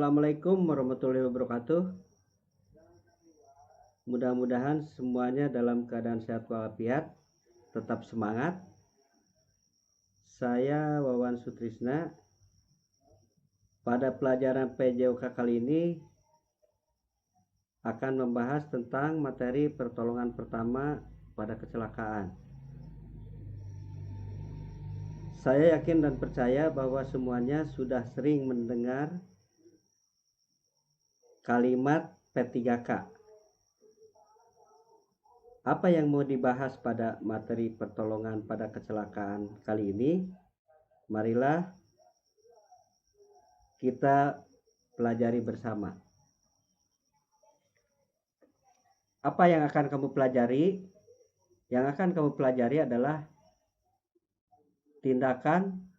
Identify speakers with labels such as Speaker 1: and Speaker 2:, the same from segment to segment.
Speaker 1: Assalamualaikum warahmatullahi wabarakatuh. Mudah-mudahan semuanya dalam keadaan sehat walafiat, tetap semangat. Saya Wawan Sutrisna. Pada pelajaran PJOK kali ini akan membahas tentang materi pertolongan pertama pada kecelakaan. Saya yakin dan percaya bahwa semuanya sudah sering mendengar kalimat P3K. Apa yang mau dibahas pada materi pertolongan pada kecelakaan kali ini? Marilah kita pelajari bersama. Apa yang akan kamu pelajari? Yang akan kamu pelajari adalah tindakan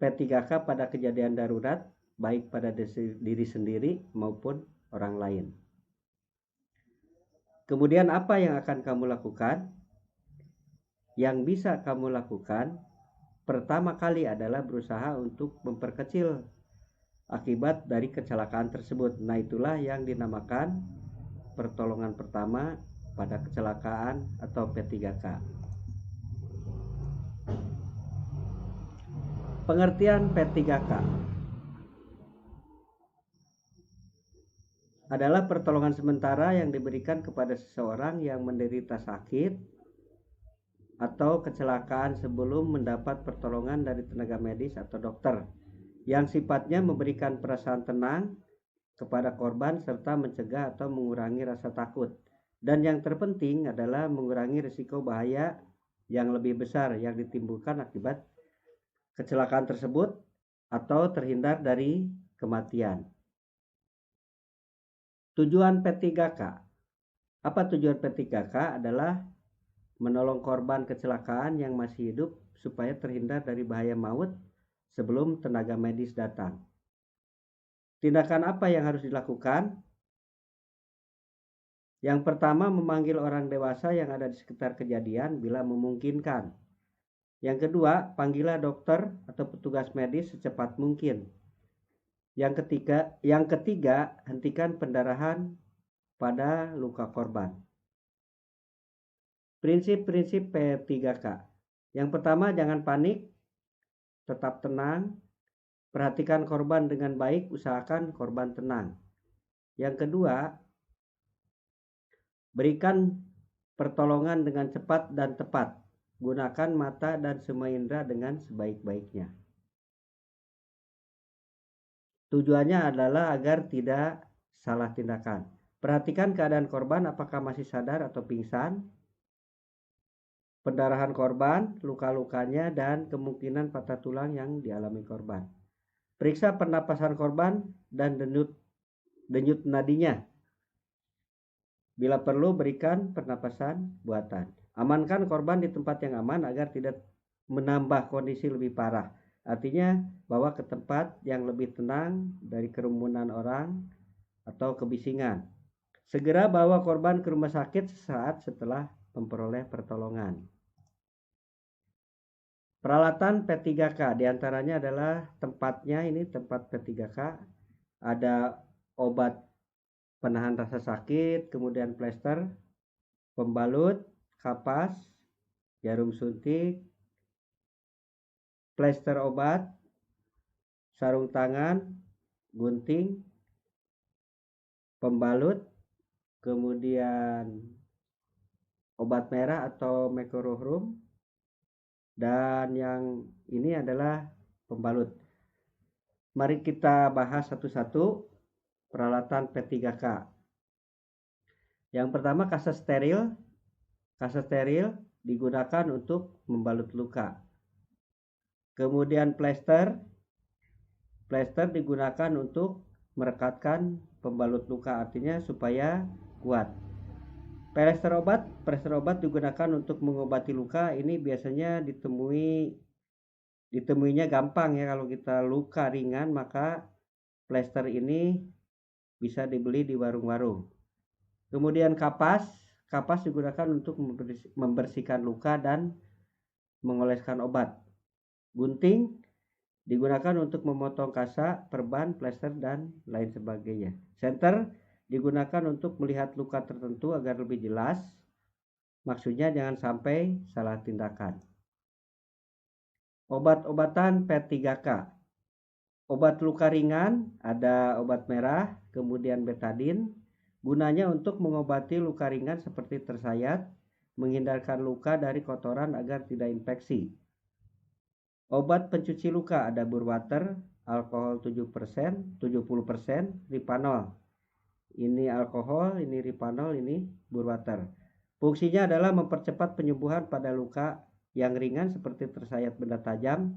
Speaker 1: P3K pada kejadian darurat, baik pada diri sendiri maupun orang lain. Kemudian apa yang akan kamu lakukan? Yang bisa kamu lakukan pertama kali adalah berusaha untuk memperkecil akibat dari kecelakaan tersebut. Nah, itulah yang dinamakan pertolongan pertama pada kecelakaan atau P3K. Pengertian P3K adalah pertolongan sementara yang diberikan kepada seseorang yang menderita sakit atau kecelakaan sebelum mendapat pertolongan dari tenaga medis atau dokter, yang sifatnya memberikan perasaan tenang kepada korban serta mencegah atau mengurangi rasa takut. Dan yang terpenting adalah mengurangi risiko bahaya yang lebih besar yang ditimbulkan akibat kecelakaan tersebut atau terhindar dari kematian. Tujuan P3K. Apa tujuan P3K? Adalah menolong korban kecelakaan yang masih hidup supaya terhindar dari bahaya maut sebelum tenaga medis datang. Tindakan apa yang harus dilakukan? Yang pertama, memanggil orang dewasa yang ada di sekitar kejadian bila memungkinkan. Yang kedua, panggillah dokter atau petugas medis secepat mungkin. Yang ketiga, hentikan pendarahan pada luka korban. Prinsip-prinsip P3K. Yang pertama, jangan panik, tetap tenang, perhatikan korban dengan baik, usahakan korban tenang. Yang kedua, berikan pertolongan dengan cepat dan tepat. Gunakan mata dan semua indera dengan sebaik-baiknya. Tujuannya adalah agar tidak salah tindakan. Perhatikan keadaan korban, apakah masih sadar atau pingsan, pendarahan korban, luka-lukanya, dan kemungkinan patah tulang yang dialami korban. Periksa pernapasan korban dan denyut nadinya. Bila perlu, berikan pernapasan buatan. Amankan korban di tempat yang aman agar tidak menambah kondisi lebih parah. Artinya bawa ke tempat yang lebih tenang dari kerumunan orang atau kebisingan. Segera bawa korban ke rumah sakit sesaat setelah memperoleh pertolongan. Peralatan P3K diantaranya adalah tempatnya, ini tempat P3K. Ada obat penahan rasa sakit, kemudian plester, pembalut, kapas, jarum suntik, plester obat, sarung tangan, gunting, pembalut, kemudian obat merah atau mercurochrome, dan yang ini adalah pembalut. Mari kita bahas satu-satu peralatan P3K. Yang pertama, kasa steril. Kasa steril digunakan untuk membalut luka. Kemudian plester digunakan untuk merekatkan pembalut luka, artinya supaya kuat. Plester obat digunakan untuk mengobati luka. Ini biasanya ditemuinya gampang ya. Kalau kita luka ringan, maka plester ini bisa dibeli di warung-warung. Kemudian kapas digunakan untuk membersihkan luka dan mengoleskan obat. Gunting digunakan untuk memotong kasa, perban, plester, dan lain sebagainya. Senter digunakan untuk melihat luka tertentu agar lebih jelas. Maksudnya jangan sampai salah tindakan. Obat-obatan P3K. Obat luka ringan ada obat merah, kemudian betadin. Gunanya untuk mengobati luka ringan seperti tersayat, menghindarkan luka dari kotoran agar tidak infeksi. Obat pencuci luka ada burwater, alkohol 7%, 70%, ripanol. Ini alkohol, ini ripanol, ini burwater. Fungsinya adalah mempercepat penyembuhan pada luka yang ringan seperti tersayat benda tajam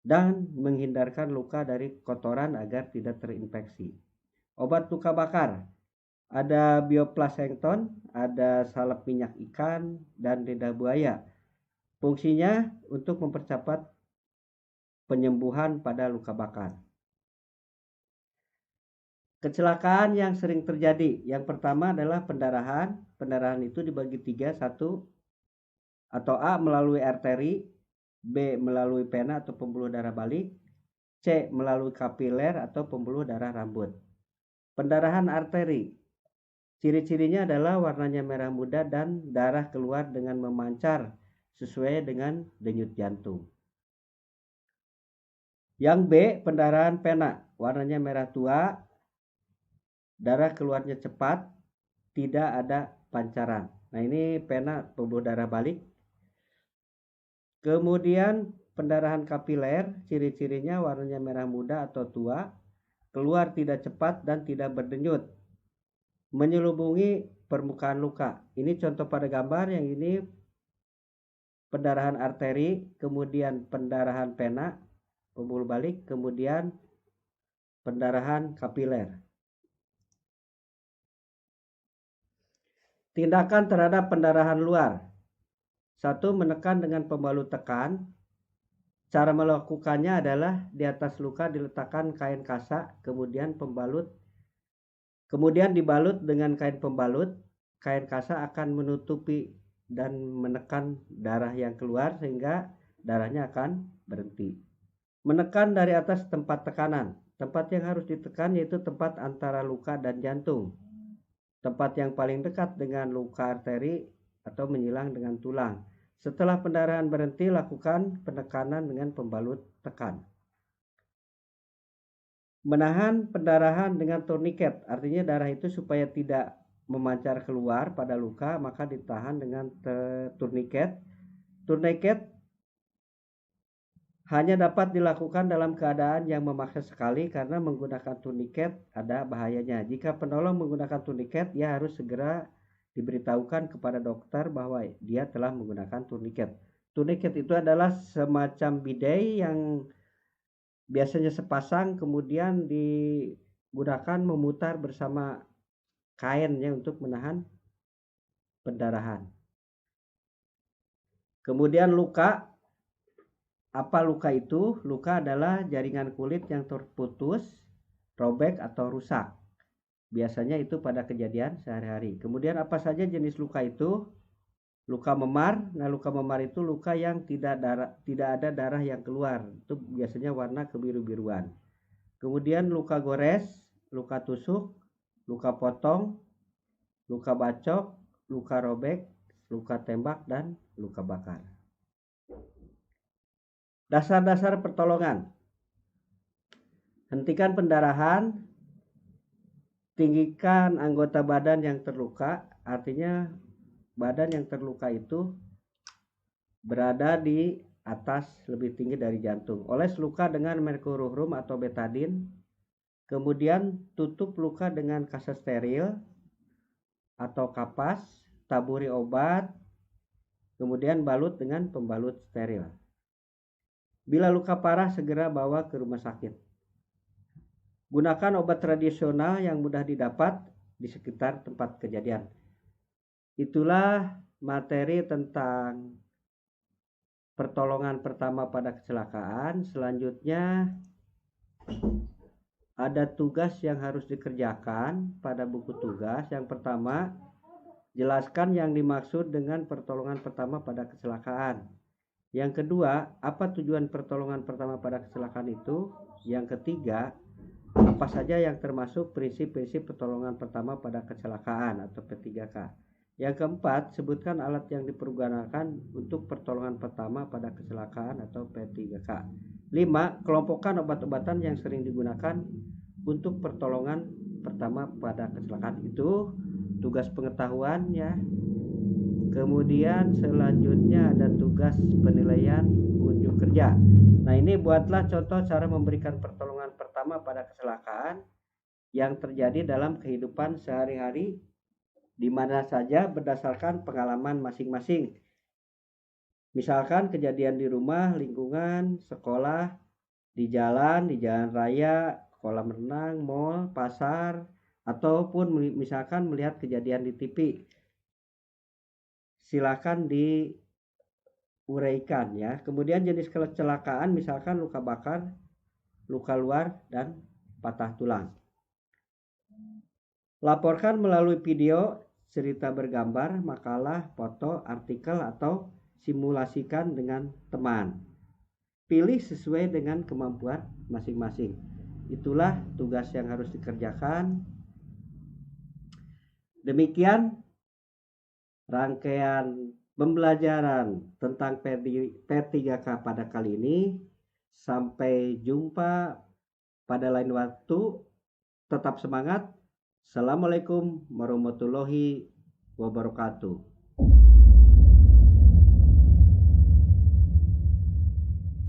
Speaker 1: dan menghindarkan luka dari kotoran agar tidak terinfeksi. Obat luka bakar ada bioplankton, ada salep minyak ikan, dan lidah buaya. Fungsinya untuk mempercepat penyembuhan pada luka bakar. Kecelakaan yang sering terjadi. Yang pertama adalah pendarahan. Pendarahan itu dibagi 3. 1 atau A melalui arteri, B melalui pena atau pembuluh darah balik, C melalui kapiler atau pembuluh darah rambut. Pendarahan arteri. Ciri-cirinya adalah warnanya merah muda dan darah keluar dengan memancar sesuai dengan denyut jantung. Yang B, pendarahan pena, warnanya merah tua, darah keluarnya cepat, tidak ada pancaran. Nah, ini pena pembuluh darah balik. Kemudian pendarahan kapiler, ciri-cirinya warnanya merah muda atau tua, keluar tidak cepat dan tidak berdenyut, menyelubungi permukaan luka. Ini contoh pada gambar, yang ini pendarahan arteri, kemudian pendarahan pena, pembuluh balik, kemudian pendarahan kapiler. Tindakan terhadap pendarahan luar. 1. Menekan dengan pembalut tekan. Cara melakukannya adalah di atas luka diletakkan kain kasa, kemudian dibalut dengan kain pembalut. Kain kasa akan menutupi dan menekan darah yang keluar sehingga darahnya akan berhenti. Menekan dari atas tempat tekanan. Tempat yang harus ditekan yaitu tempat antara luka dan jantung. Tempat yang paling dekat dengan luka arteri atau menyilang dengan tulang. Setelah pendarahan berhenti, lakukan penekanan dengan pembalut tekan. Menahan pendarahan dengan tourniquet, artinya darah itu supaya tidak memancar keluar pada luka, maka ditahan dengan tourniquet. Tourniquet hanya dapat dilakukan dalam keadaan yang memaksa sekali karena menggunakan tourniquet ada bahayanya. Jika penolong menggunakan tourniquet, ia harus segera diberitahukan kepada dokter bahwa dia telah menggunakan tourniquet. Tourniquet itu adalah semacam bidet yang biasanya sepasang, kemudian digunakan memutar bersama kainnya untuk menahan pendarahan. Kemudian luka. Apa luka itu? Luka adalah jaringan kulit yang terputus, robek atau rusak. Biasanya itu pada kejadian sehari-hari. Kemudian apa saja jenis luka itu? Luka memar. Nah, luka memar itu luka yang tidak ada darah yang keluar. Itu biasanya warna kebiru-biruan. Kemudian luka gores, luka tusuk, luka potong, luka bacok, luka robek, luka tembak, dan luka bakar. Dasar-dasar pertolongan. Hentikan pendarahan, tinggikan anggota badan yang terluka, artinya badan yang terluka itu berada di atas lebih tinggi dari jantung. Oles luka dengan merkurium atau betadin, kemudian tutup luka dengan kasa steril atau kapas, taburi obat, kemudian balut dengan pembalut steril. Bila luka parah, segera bawa ke rumah sakit. Gunakan obat tradisional yang mudah didapat di sekitar tempat kejadian. Itulah materi tentang pertolongan pertama pada kecelakaan. Selanjutnya ada tugas yang harus dikerjakan pada buku tugas. Yang pertama, jelaskan yang dimaksud dengan pertolongan pertama pada kecelakaan. Yang kedua, apa tujuan pertolongan pertama pada kecelakaan itu? Yang ketiga, apa saja yang termasuk prinsip-prinsip pertolongan pertama pada kecelakaan atau P3K. Yang keempat, sebutkan alat yang dipergunakan untuk pertolongan pertama pada kecelakaan atau P3K. 5. Kelompokkan obat-obatan yang sering digunakan untuk pertolongan pertama pada kecelakaan. Itu tugas pengetahuan ya. Kemudian selanjutnya ada tugas penilaian unjuk kerja. Nah, ini buatlah contoh cara memberikan pertolongan pertama pada kecelakaan yang terjadi dalam kehidupan sehari-hari di mana saja berdasarkan pengalaman masing-masing. Misalkan kejadian di rumah, lingkungan, sekolah, di jalan raya, kolam renang, mall, pasar, ataupun misalkan melihat kejadian di TV. Silakan diuraikan ya. Kemudian jenis kecelakaan misalkan luka bakar, luka luar, dan patah tulang. Laporkan melalui video, cerita bergambar, makalah, foto, artikel, atau simulasikan dengan teman. Pilih sesuai dengan kemampuan masing-masing. Itulah tugas yang harus dikerjakan. Demikian rangkaian pembelajaran tentang P3K pada kali ini. Sampai jumpa pada lain waktu. Tetap semangat. Assalamualaikum warahmatullahi wabarakatuh.